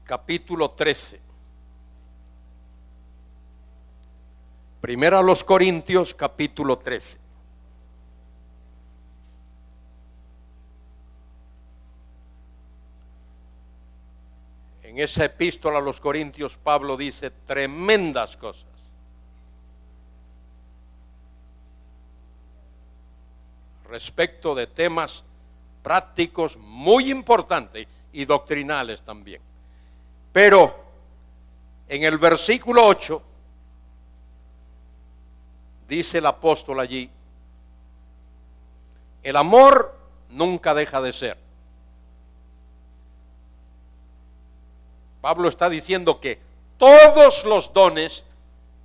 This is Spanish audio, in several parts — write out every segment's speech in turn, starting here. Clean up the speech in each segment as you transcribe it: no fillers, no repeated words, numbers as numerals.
capítulo 13. Primera a los Corintios, capítulo 13. En esa epístola a los Corintios, Pablo dice tremendas cosas. Respecto de temas prácticos muy importantes y doctrinales también. Pero en el versículo 8 dice el apóstol allí: el amor nunca deja de ser. Pablo está diciendo que todos los dones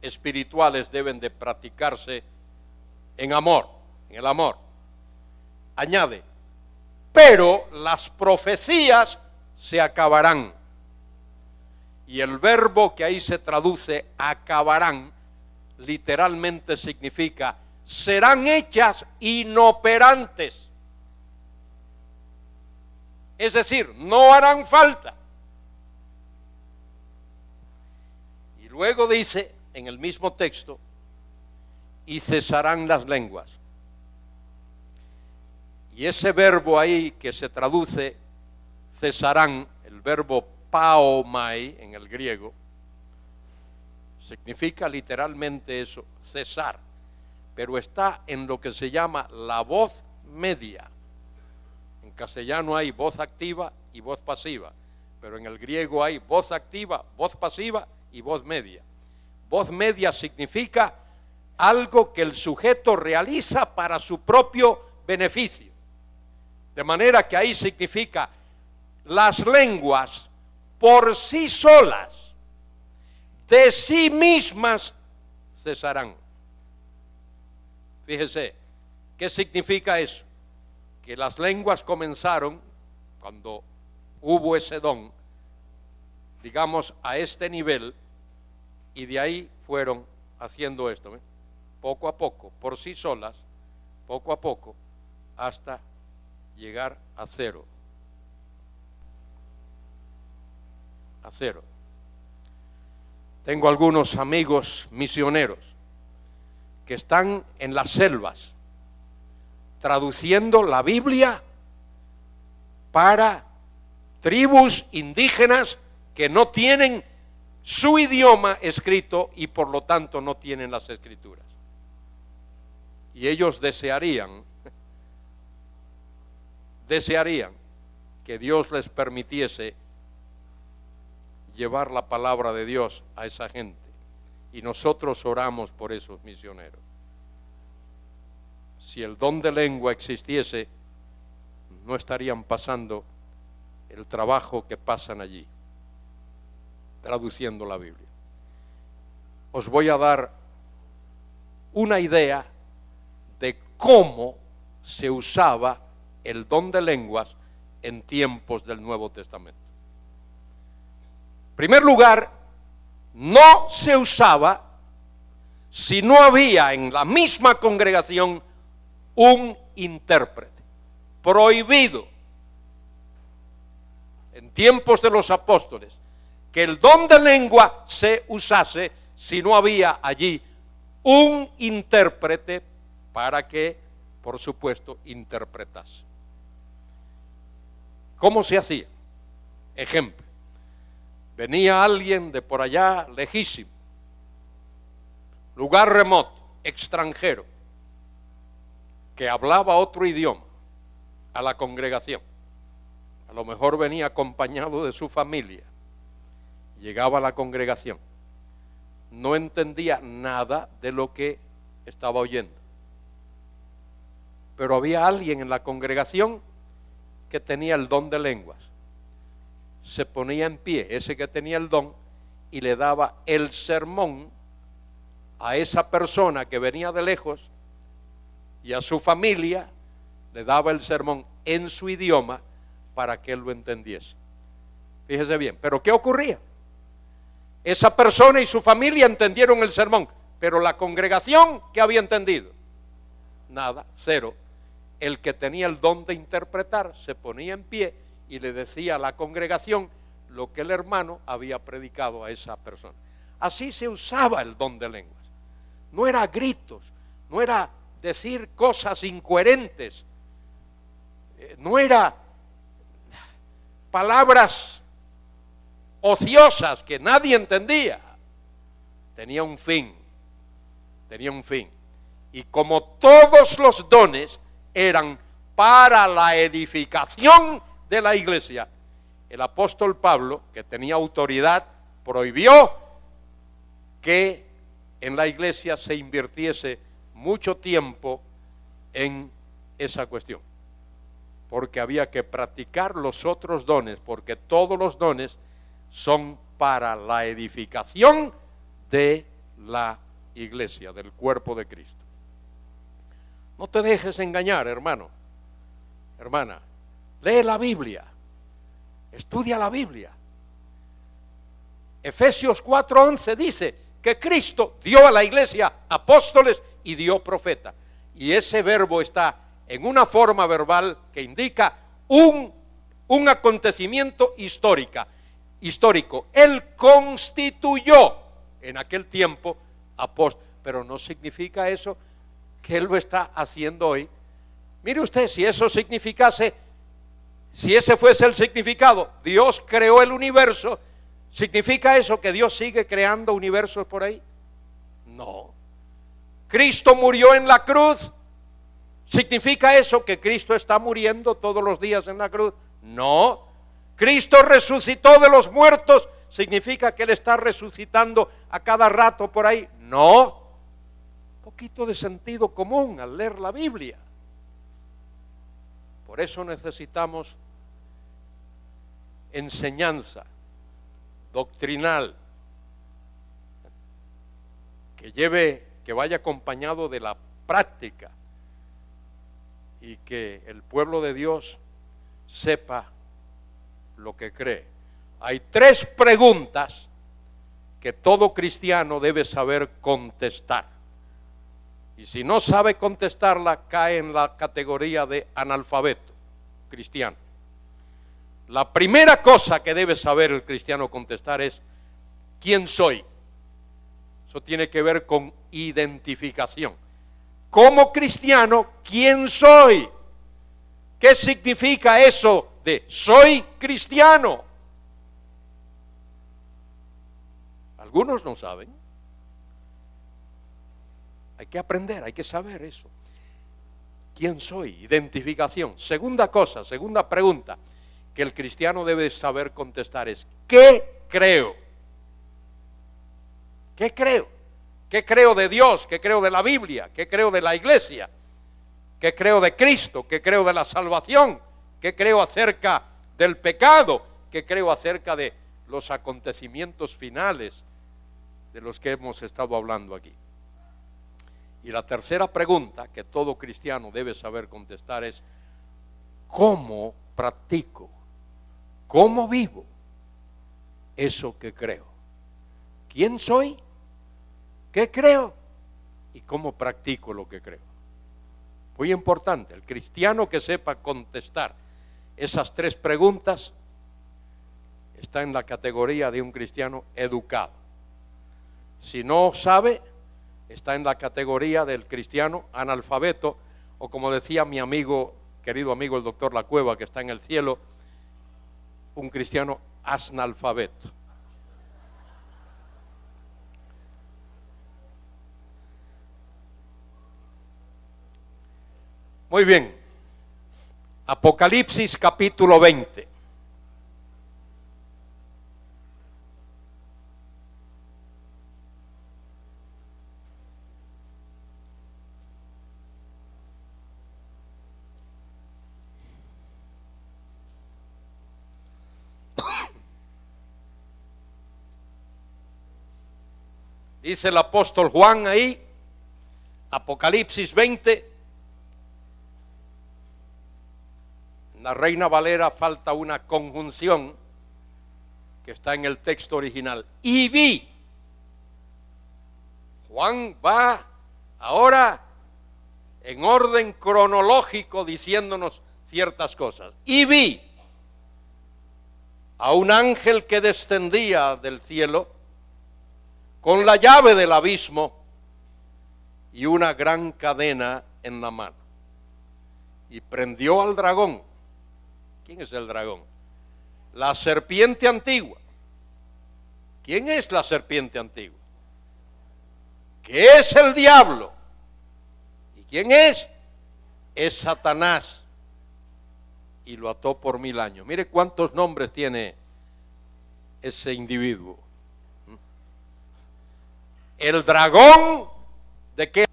espirituales deben de practicarse en amor, en el amor. Añade, pero las profecías se acabarán. Y el verbo que ahí se traduce acabarán, literalmente significa serán hechas inoperantes. Es decir, no harán falta. Y luego dice en el mismo texto, y cesarán las lenguas. Y ese verbo ahí que se traduce cesarán, el verbo paomai en el griego, significa literalmente eso, cesar, pero está en lo que se llama la voz media. En castellano hay voz activa y voz pasiva, pero en el griego hay voz activa, voz pasiva y voz media. Voz media significa algo que el sujeto realiza para su propio beneficio. De manera que ahí significa las lenguas por sí solas, de sí mismas cesarán. Fíjese, ¿qué significa eso? Que las lenguas comenzaron cuando hubo ese don, digamos a este nivel, y de ahí fueron haciendo esto, ¿eh? Poco a poco, por sí solas, poco a poco, hasta llegar a cero. A cero. Tengo algunos amigos misioneros que están en las selvas traduciendo la Biblia para tribus indígenas que no tienen su idioma escrito y por lo tanto no tienen las escrituras. Y ellos desearían que Dios les permitiese llevar la palabra de Dios a esa gente. Y nosotros oramos por esos misioneros. Si el don de lengua existiese, no estarían pasando el trabajo que pasan allí, traduciendo la Biblia. Os voy a dar una idea de cómo se usaba el don de lenguas en tiempos del Nuevo Testamento. En primer lugar, no se usaba si no había en la misma congregación un intérprete. Prohibido en tiempos de los apóstoles que el don de lengua se usase si no había allí un intérprete para que, por supuesto, interpretase. ¿Cómo se hacía? Ejemplo, venía alguien de por allá lejísimo, lugar remoto, extranjero, que hablaba otro idioma a la congregación. A lo mejor venía acompañado de su familia. Llegaba a la congregación. No entendía nada de lo que estaba oyendo. Pero había alguien en la congregación que tenía el don de lenguas. Se ponía en pie, ese que tenía el don, y le daba el sermón a esa persona que venía de lejos, y a su familia le daba el sermón en su idioma para que él lo entendiese. Fíjese bien, pero ¿qué ocurría? Esa persona y su familia entendieron el sermón, pero la congregación, ¿qué había entendido? Nada, cero. El que tenía el don de interpretar se ponía en pie y le decía a la congregación lo que el hermano había predicado a esa persona. Así se usaba el don de lenguas. No era gritos, no era decir cosas incoherentes, no era palabras ociosas que nadie entendía. Tenía un fin, Y como todos los dones eran para la edificación de la iglesia, el apóstol Pablo, que tenía autoridad, prohibió que en la iglesia se invirtiese mucho tiempo en esa cuestión, porque había que practicar los otros dones, porque todos los dones son para la edificación de la iglesia, del cuerpo de Cristo. No te dejes engañar, hermano, hermana. Lee la Biblia, estudia la Biblia. Efesios 4:11 dice que Cristo dio a la iglesia apóstoles y dio profetas. Y ese verbo está en una forma verbal que indica un acontecimiento histórico. Él constituyó en aquel tiempo apóstoles, pero no significa eso que Él lo está haciendo hoy. Mire usted, si eso significase, si ese fuese el significado, Dios creó el universo, ¿significa eso que Dios sigue creando universos por ahí? No. Cristo murió en la cruz, ¿significa eso que Cristo está muriendo todos los días en la cruz? No. Cristo resucitó de los muertos, ¿significa que Él está resucitando a cada rato por ahí? No. Un poquito de sentido común al leer la Biblia. Por eso necesitamos enseñanza doctrinal que vaya acompañado de la práctica, y que el pueblo de Dios sepa lo que cree. Hay 3 preguntas que todo cristiano debe saber contestar, y si no sabe contestarla, cae en la categoría de analfabeto cristiano. La primera cosa que debe saber el cristiano contestar es: ¿quién soy? Eso tiene que ver con identificación. Como cristiano, ¿quién soy? ¿Qué significa eso de soy cristiano? Algunos no saben. Hay que aprender, hay que saber eso. ¿Quién soy? Identificación. Segunda pregunta que el cristiano debe saber contestar es: ¿qué creo? ¿Qué creo? ¿Qué creo de Dios? ¿Qué creo de la Biblia? ¿Qué creo de la iglesia? ¿Qué creo de Cristo? ¿Qué creo de la salvación? ¿Qué creo acerca del pecado? ¿Qué creo acerca de los acontecimientos finales de los que hemos estado hablando aquí? Y la tercera pregunta que todo cristiano debe saber contestar es: ¿cómo practico? ¿Cómo vivo eso que creo? ¿Quién soy? ¿Qué creo? ¿Y cómo practico lo que creo? Muy importante, el cristiano que sepa contestar esas 3 preguntas está en la categoría de un cristiano educado. Si no sabe, está en la categoría del cristiano analfabeto, o como decía mi amigo, querido amigo el doctor La Cueva, que está en el cielo, un cristiano asnalfabeto. Muy bien. Apocalipsis capítulo 20. Dice el apóstol Juan ahí, Apocalipsis 20, en la Reina Valera falta una conjunción que está en el texto original. Y vi. Juan va ahora en orden cronológico diciéndonos ciertas cosas. Y vi a un ángel que descendía del cielo con la llave del abismo y una gran cadena en la mano. Y prendió al dragón. ¿Quién es el dragón? La serpiente antigua. ¿Quién es la serpiente antigua? ¿Qué es el diablo? ¿Y quién es? Es Satanás. Y lo ató por 1000 años. Mire cuántos nombres tiene ese individuo. El dragón, ¿de qué?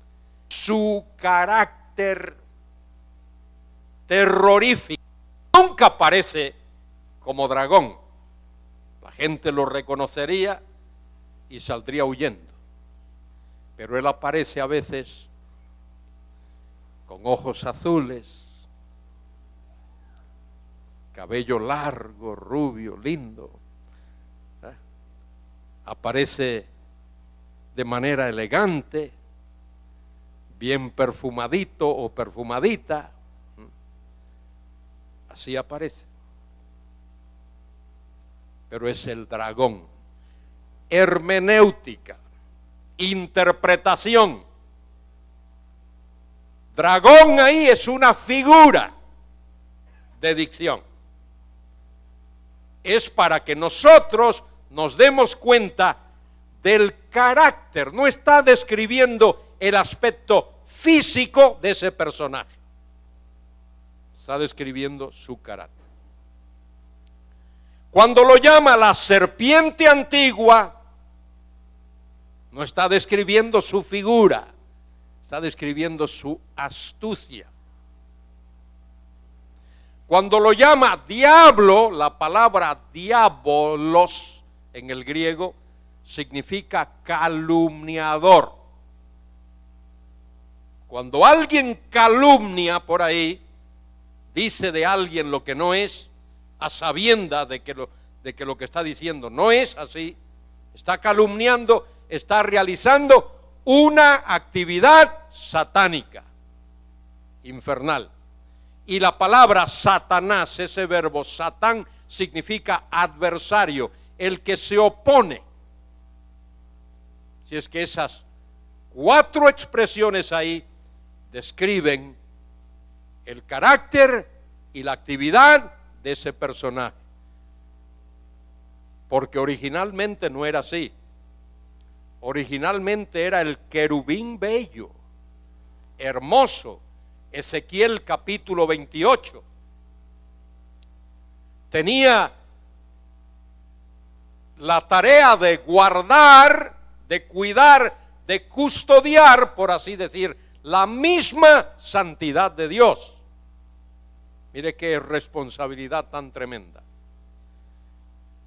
Su carácter terrorífico. Nunca aparece como dragón. La gente lo reconocería y saldría huyendo. Pero él aparece a veces con ojos azules, cabello largo, rubio, lindo. Aparece de manera elegante, bien perfumadito o perfumadita. Así aparece. Pero es el dragón. Hermenéutica, interpretación. Dragón ahí es una figura de dicción. Es para que nosotros nos demos cuenta del carácter. No está describiendo el aspecto físico de ese personaje. Está describiendo su carácter. Cuando lo llama la serpiente antigua, no está describiendo su figura, está describiendo su astucia. Cuando lo llama diablo, la palabra diabolos en el griego significa calumniador. Cuando alguien calumnia por ahí, dice de alguien lo que no es, a sabienda de que lo que está diciendo no es así, está calumniando, está realizando una actividad satánica, infernal. Y la palabra Satanás, ese verbo Satán, significa adversario, el que se opone. Si es que esas 4 expresiones ahí describen el carácter y la actividad de ese personaje. Porque originalmente no era así. Originalmente era el querubín bello, hermoso. Ezequiel capítulo 28. Tenía la tarea de guardar, de cuidar, de custodiar, por así decir, la misma santidad de Dios. Mire qué responsabilidad tan tremenda.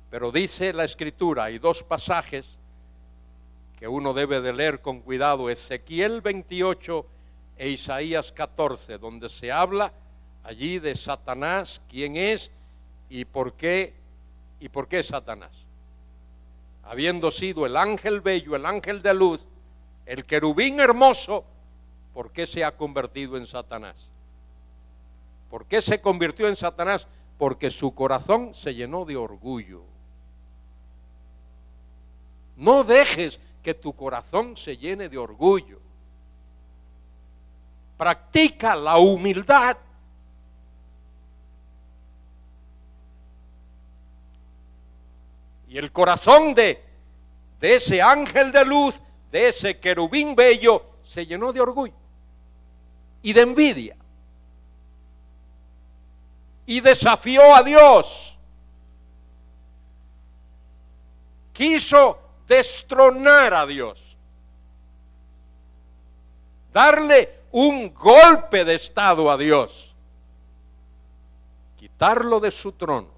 Pero dice la Escritura, hay 2 pasajes que uno debe de leer con cuidado, Ezequiel 28 e Isaías 14, donde se habla allí de Satanás, quién es y por qué Satanás. Habiendo sido el ángel bello, el ángel de luz, el querubín hermoso, ¿por qué se ha convertido en Satanás? ¿Por qué se convirtió en Satanás? Porque su corazón se llenó de orgullo. No dejes que tu corazón se llene de orgullo. Practica la humildad. Y el corazón de ese ángel de luz, de ese querubín bello, se llenó de orgullo y de envidia. Y desafió a Dios. Quiso destronar a Dios. Darle un golpe de estado a Dios. Quitarlo de su trono.